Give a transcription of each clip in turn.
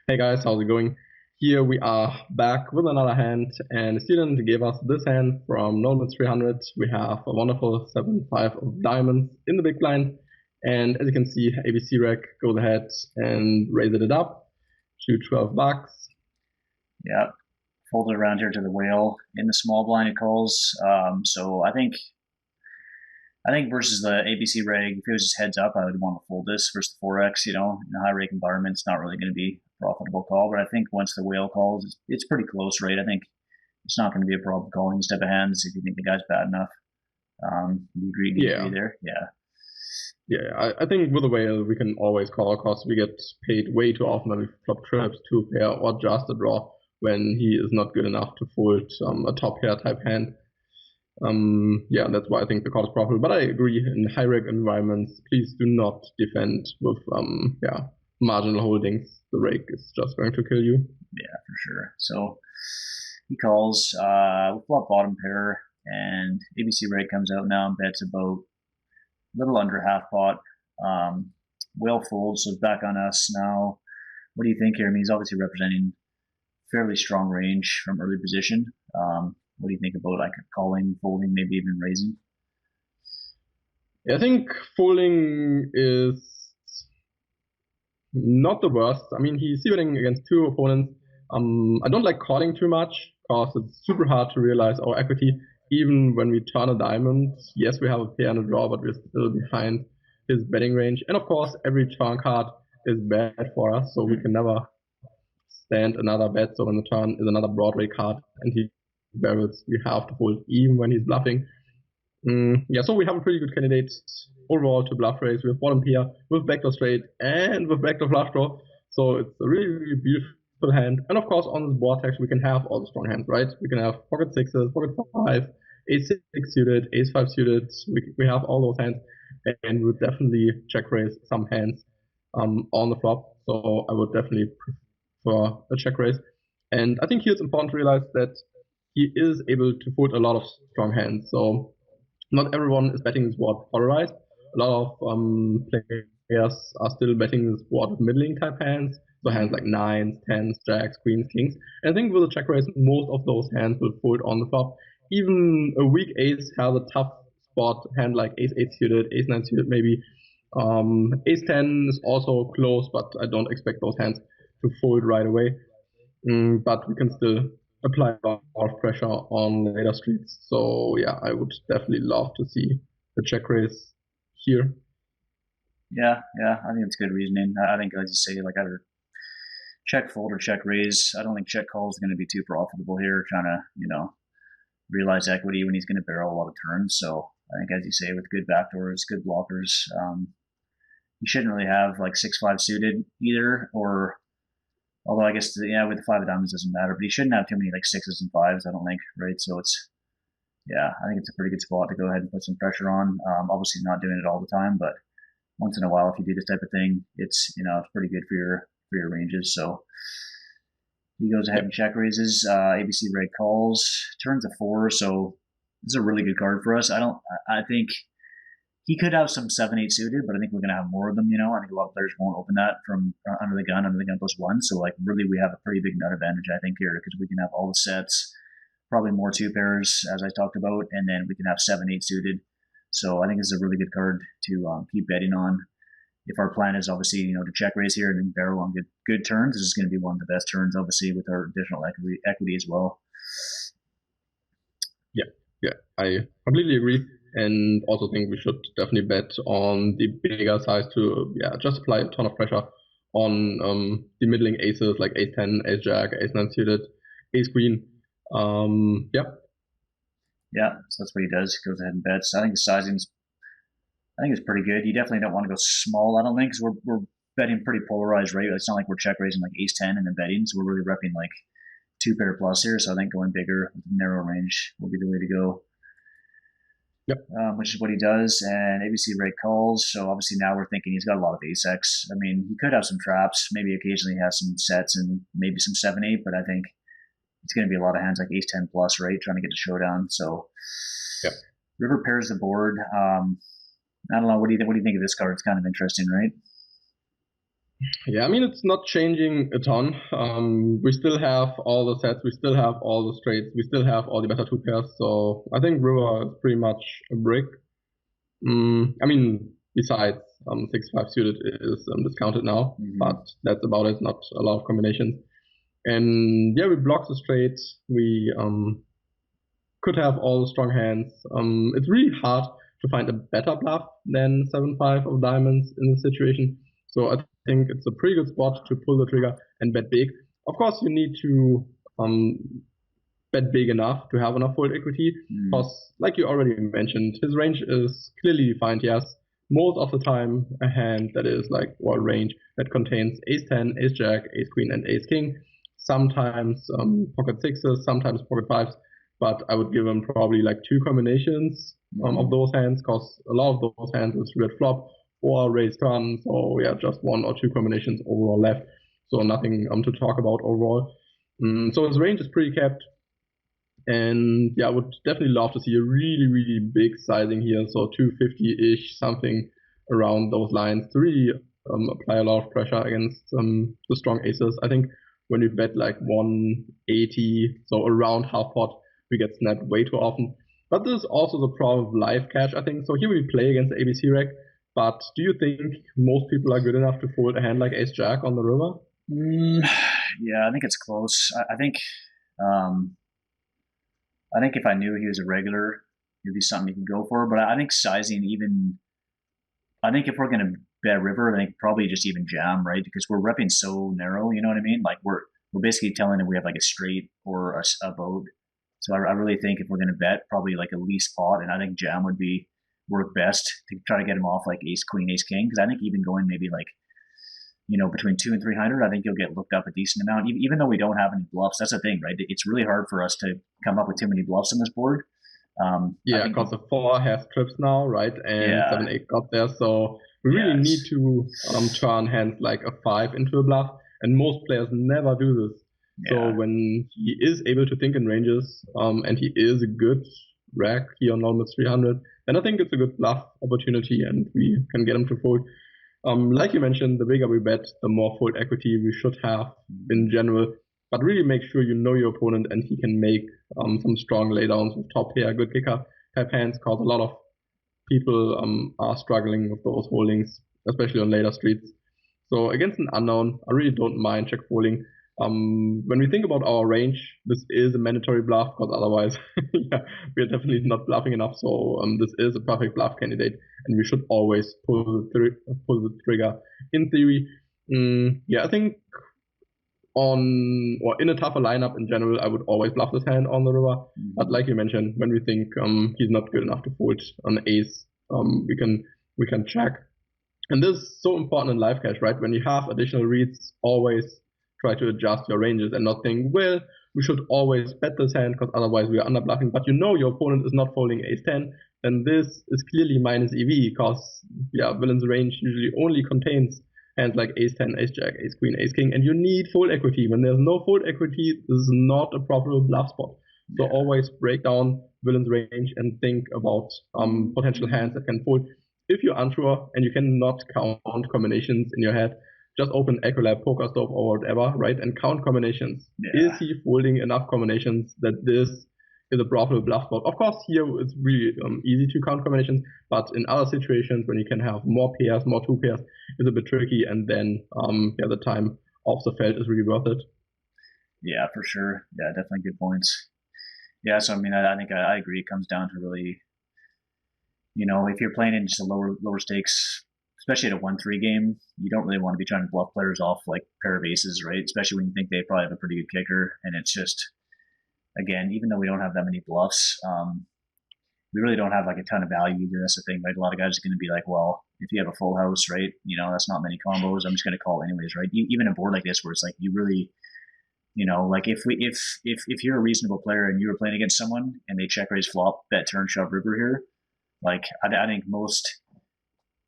Hey guys, how's it going? Here we are back with another hand, and the student gave us this hand from Normal 300. We have a wonderful 7-5 of diamonds in the big blind, and as you can see, ABC Rec goes ahead and raises it up to 12 bucks. Yeah, fold it around here to the whale in the small blind it calls. So I think versus the ABC reg, if it was just heads up, I would want to fold this versus the 4x. In a high rake environment, it's not really going to be a profitable call. But I think once the whale calls, it's pretty close, right? I think it's not going to be a problem calling these type of hands if you think the guy's bad enough. Do you agree Yeah, there? Yeah. I think with a whale we can always call because we get paid way too often when we flop trips, two pair, or just a draw when he is not good enough to fold a top pair type hand. Yeah, that's why I think the card is profitable. But I agree, in high reg environments, please do not defend with marginal holdings. The rake is just going to kill you. Yeah, for sure. So he calls, we flop bottom pair, and ABC reg comes out now and bets about a little under half pot. Whale folds, so it's back on us now. What do you think here? I mean, he's obviously representing fairly strong range from early position. What do you think about like calling, folding, maybe even raising? I think folding is not the worst. I mean, he's betting against two opponents. I don't like calling too much because it's super hard to realize our equity. Even when we turn a diamond, yes, we have a pair and a draw, but we're still behind his betting range. And of course, every turn card is bad for us, so we can never stand another bet. So when the turn is another Broadway card and he barrels, we have to fold even when he's bluffing. Yeah, so we have a pretty good candidate overall to Bluffraise. We have bottom pair with backdoor straight and with backdoor flush draw. So it's a really, really beautiful hand. And of course, on this board text, we can have all the strong hands, right? We can have pocket sixes, pocket five, ace six suited, ace five suited. We have all those hands, and we would definitely check raise some hands on the flop. So I would definitely prefer a check raise. And I think here it's important to realize that he is able to fold a lot of strong hands. So not everyone is betting this board polarized. A lot of players are still betting this board with middling type hands, so hands like nines, tens, jacks, queens, kings. And I think with a check raise, most of those hands will fold on the flop. Even a weak ace has a tough spot, hand like ace eight suited, ace nine suited, maybe. Ace ten is also close, but I don't expect those hands to fold right away. But we can still apply a lot of pressure on later streets. So yeah, I would definitely love to see the check raise here. Yeah, I think it's good reasoning. I think, as you say, like either check fold or check raise. I don't think check call is going to be too profitable here, trying to realize equity when he's going to barrel a lot of turns. So I think, as you say, with good backdoors, good blockers, you shouldn't really have like 6-5 suited either, or although I guess with the five of diamonds doesn't matter, but he shouldn't have too many like sixes and fives. I don't think, right? So I think it's a pretty good spot to go ahead and put some pressure on. Obviously not doing it all the time, but once in a while, if you do this type of thing, it's pretty good for your ranges. So he goes ahead and check raises. ABC reg calls, turns a four. So this is a really good card for us. I think he could have some 7-8 suited, but I think we're going to have more of them. I think a lot of players won't open that from under the gun plus one. So like really, we have a pretty big nut advantage, I think, here because we can have all the sets, probably more two pairs as I talked about, and then we can have 7-8 suited. So I think this is a really good card to keep betting on. If our plan is obviously to check raise here and then barrel on good turns, this is going to be one of the best turns, obviously, with our additional equity as well. Yeah, I completely agree, and also think we should definitely bet on the bigger size to just apply a ton of pressure on the middling aces like ace ten, ace jack, ace nine suited, ace queen. Yeah, so that's what he does. He goes ahead and bets. I think the sizing's pretty good. You definitely don't want to go small, I don't think, because we're betting pretty polarized, right? It's not like we're check raising like ace 10 and then betting, so we're really repping like two pair plus here. So I think going bigger with narrow range will be the way to go. Yep. Which is what he does. And ABC reg calls. So obviously now we're thinking he's got a lot of ace X. I mean, he could have some traps. Maybe occasionally he has some sets and maybe some 7-8, but I think it's going to be a lot of hands like ace 10 plus, right? Trying to get to showdown. So yep. River pairs the board. I don't know. What do you think of this card? It's kind of interesting, right? Yeah, I mean, it's not changing a ton. We still have all the sets, we still have all the straights, we still have all the better two pairs. So I think river is pretty much a brick. I mean, besides 6-5 suited is discounted now, but that's about it. Not a lot of combinations. And yeah, we block the straight. We could have all the strong hands. It's really hard to find a better bluff than 7-5 of diamonds in this situation. So I think it's a pretty good spot to pull the trigger and bet big. Of course, you need to bet big enough to have enough fold equity, because like you already mentioned, his range is clearly defined. Yes, most of the time a hand that is like range that contains ace 10, ace jack, ace queen, and ace king. Sometimes pocket sixes, sometimes pocket fives, but I would give him probably like two combinations of those hands, because a lot of those hands is red flop or raise turn. So yeah, just one or two combinations overall left. So nothing to talk about overall. So his range is pretty kept. And yeah, I would definitely love to see a really, really big sizing here. So 250-ish, something around those lines to really apply a lot of pressure against the strong aces. I think when we bet like 180, so around half pot, we get snapped way too often. But this is also the problem of live cash, I think. So here we play against the ABC rack. But do you think most people are good enough to fold a hand like ace jack on the river? Yeah, I think it's close. I think if I knew he was a regular, it'd be something you can go for. But I think sizing even, I think if we're going to bet river, I think probably just even jam, right? Because we're repping so narrow, you know what I mean? Like we're basically telling them we have like a straight or a boat. So I really think if we're going to bet, probably like a least pot, and I think jam would be work best to try to get him off like ace queen, ace king. Because I think even going maybe like between 2 and 300, I think you'll get looked up a decent amount. Even though we don't have any bluffs, that's the thing, right? It's really hard for us to come up with too many bluffs on this board. Yeah, because the 4 has trips now, right? And Yeah. 7-8 got there, so we really need to turn hands like a 5 into a bluff, and most players never do this. Yeah. So when he is able to think in ranges, and he is a good rack here on almost 300, then I think it's a good bluff opportunity, and we can get him to fold. Like you mentioned, the bigger we bet, the more fold equity we should have in general. But really make sure you know your opponent and he can make some strong laydowns with top pair, good kicker type hands, because a lot of people are struggling with those holdings, especially on later streets. So against an unknown, I really don't mind check folding. When we think about our range, this is a mandatory bluff, because otherwise yeah, we're definitely not bluffing enough. So this is a perfect bluff candidate, and we should always pull the trigger in theory. Yeah, I think in a tougher lineup in general, I would always bluff this hand on the river. But like you mentioned, when we think he's not good enough to fold on ace, we can check. And this is so important in live cash, right? When you have additional reads, always try to adjust your ranges and not think, well, we should always bet this hand because otherwise we are under bluffing. But you know your opponent is not folding ace 10, then this is clearly minus EV, because villain's range usually only contains hands like ace 10, ace jack, ace queen, ace king, and you need fold equity. When there's no fold equity, this is not a profitable bluff spot. So always break down villain's range and think about potential hands that can fold. If you're unsure and you cannot count combinations in your head, just open Ecolab, PokerStop, or whatever, right, and count combinations. Is he folding enough combinations that this is a profitable bluff spot? Of course, here it's really easy to count combinations, but in other situations when you can have more pairs, more two pairs, it's a bit tricky, and then the time off the feld is really worth it. Yeah, for sure. Yeah, definitely good points. Yeah, so I mean, I think I agree. It comes down to really, if you're playing in just a lower stakes, especially at a 1-3 game, you don't really want to be trying to bluff players off like pair of aces, right? Especially when you think they probably have a pretty good kicker, and it's just, again, even though we don't have that many bluffs, we really don't have like a ton of value either. That's the thing, right? A lot of guys are going to be like, well, if you have a full house, right, that's not many combos. I'm just going to call anyways, right? Even a board like this where it's like you really, like if you're a reasonable player and you were playing against someone and they check raise flop, bet turn, shove river here, like I think most,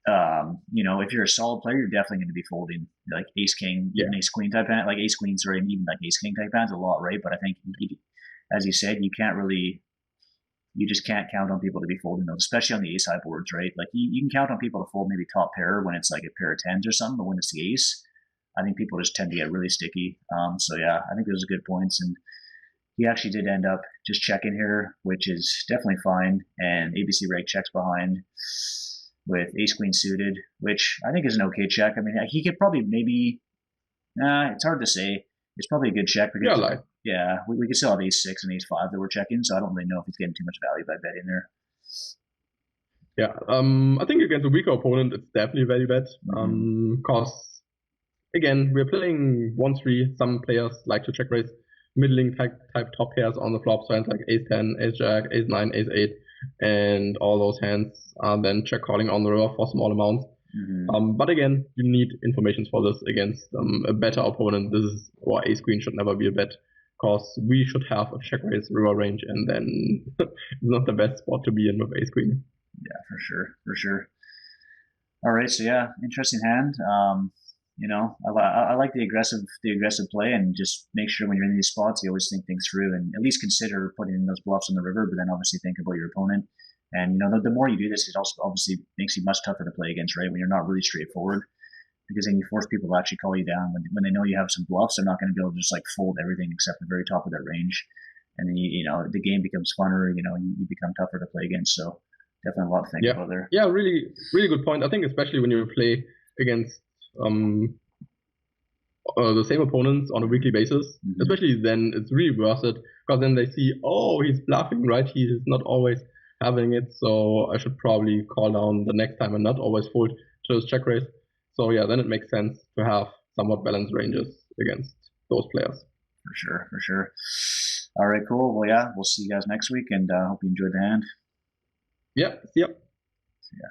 if you're a solid player, you're definitely going to be folding like ace king, even ace queen type hand, like ace queen, sorry, and even like ace king type hands a lot, right? But I think, as you said, you just can't count on people to be folding those, especially on the ace high boards, right? Like you can count on people to fold maybe top pair when it's like a pair of tens or something, but when it's the ace, I think people just tend to get really sticky. So yeah, I think those are good points. And he actually did end up just checking here, which is definitely fine. And ABC reg checks behind with ace queen suited, which I think is an okay check. I mean, he could probably maybe. It's hard to say. It's probably a good check Yeah, because like yeah, we could still have ace six and ace five that we're checking. So I don't really know if he's getting too much value by betting there. yeah. I think against a weaker opponent, it's definitely value bet. Cause again, we're playing 1-3. Some players like to check raise middling type top pairs on the flop. So hands like ace 10, ace jack, ace 9, ace 8, and all those hands are then check calling on the river for small amounts. But again, you need information for this against a better opponent. This is, or ace queen should never be a bet, because we should have a check raise river range, and then it's not the best spot to be in with ace queen. Yeah, for sure. All right, so yeah, interesting hand. I like the aggressive play, and just make sure when you're in these spots, you always think things through, and at least consider putting in those bluffs on the river. But then obviously think about your opponent. And the more you do this, it also obviously makes you much tougher to play against, right? When you're not really straightforward, because then you force people to actually call you down when they know you have some bluffs. They're not going to be able to just like fold everything except the very top of their range, and then the game becomes funner. You become tougher to play against. So definitely a lot to think about there. Yeah, really, really good point. I think especially when you play against the same opponents on a weekly basis, especially then it's really worth it, because then they see, oh, he's bluffing, right? He is not always having it, so I should probably call down the next time and not always fold to his check raise. So yeah, then it makes sense to have somewhat balanced ranges against those players. For sure. All right, cool. Well, yeah, we'll see you guys next week, and hope you enjoyed the hand. Yeah, see ya. See ya.